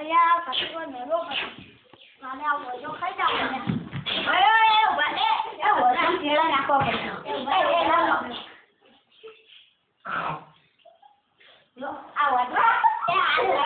યાર કચરો મેલો મને આ વજો ખાઈ જાવ ને એ વડે એ વડા કેળા નાખો પડે એ ના લો આ વડા એ આ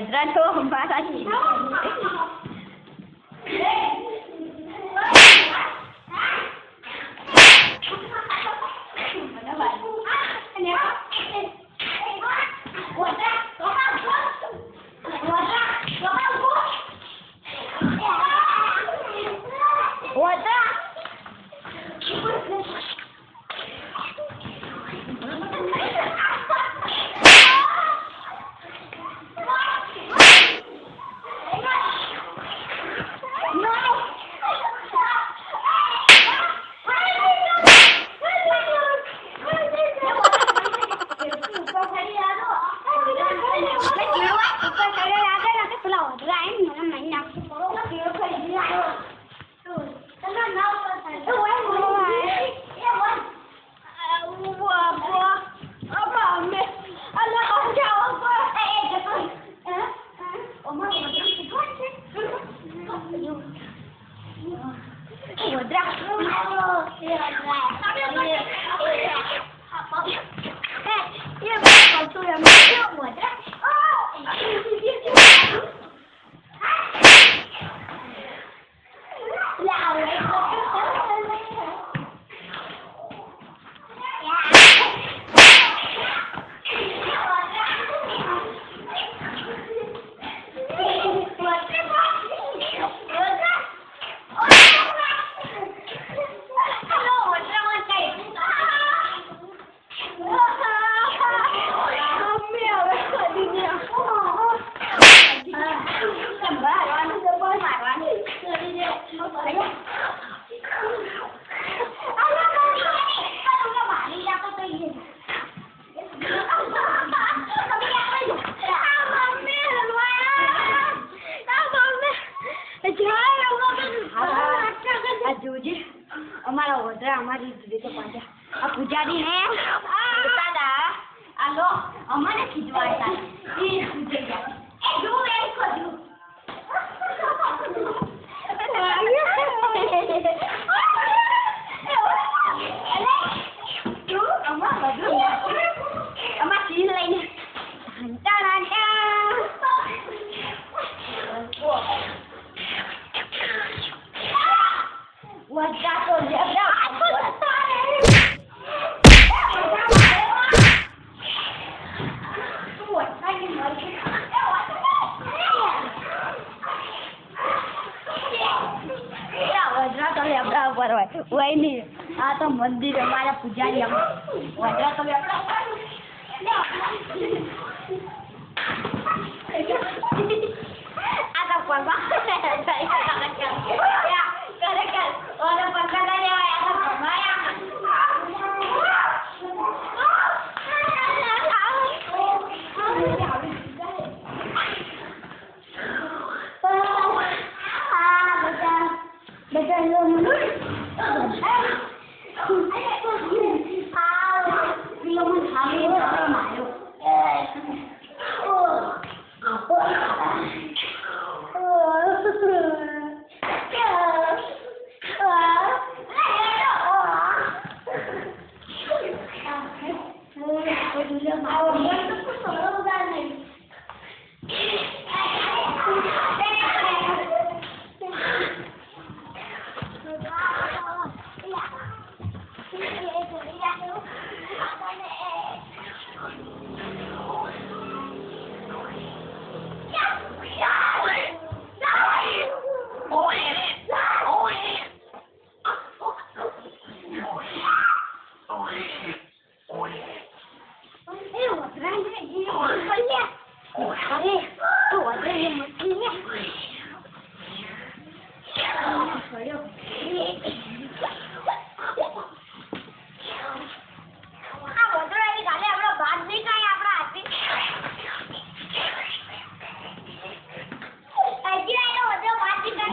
વજરા તો અમારા અમારા વડરા અમારી રીતે પાછા આ પૂજારી ને દાદા આ લો અમારે ખીજવાતા એ પૂજે જાય એ જો એ કરું આ તો મંદિર અમારા પૂજારી વડરા તો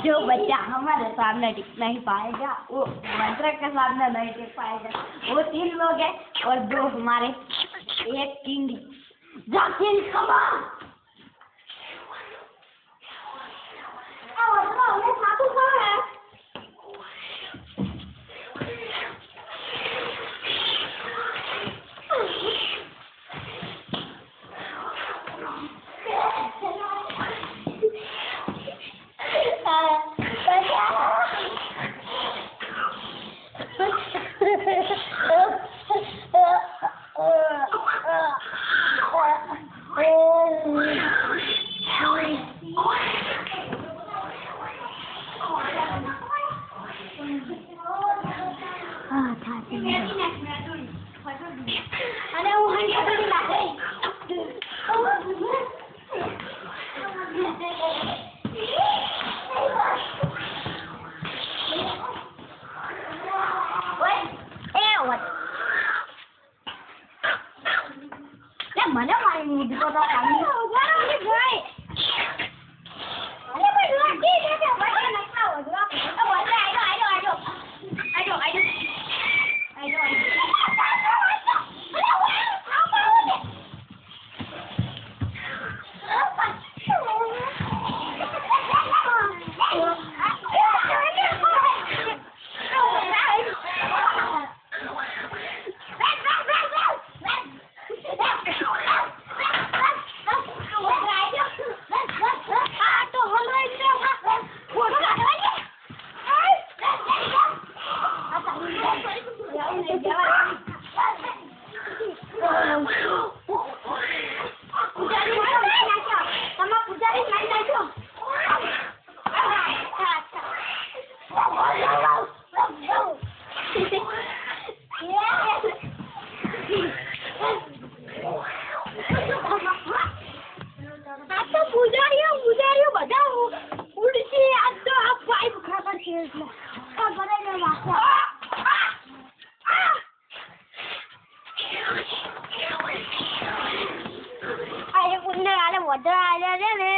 जो बच्चा हमारे सामने नहीं पाएगा वो मंत्र के सामने नहीं टिक पाएगा। वो 3 लोग हैं और 2 हमारे एक किंग जाकिर कमा મને મારી નીંદ તો આવી ગઈ અરે મેં રોટી દે કે બટન નખાવો જો પૂજારીઓ બધા ઉડશે આ તો આ પાઇપ ખબર છે એટલે આ બરાબર વાસો આ પુણ્ય આલે વધા આલ્યા છે ને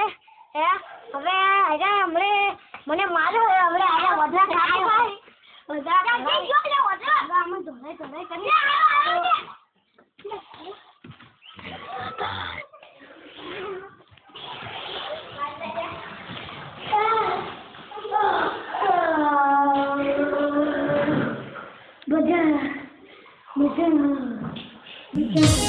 હે હવે આયા હમણે મને મારો હવે આયા વધા ખાય વધા ખાય જો લે વધા આમ ધોને ધોને કરી Betul.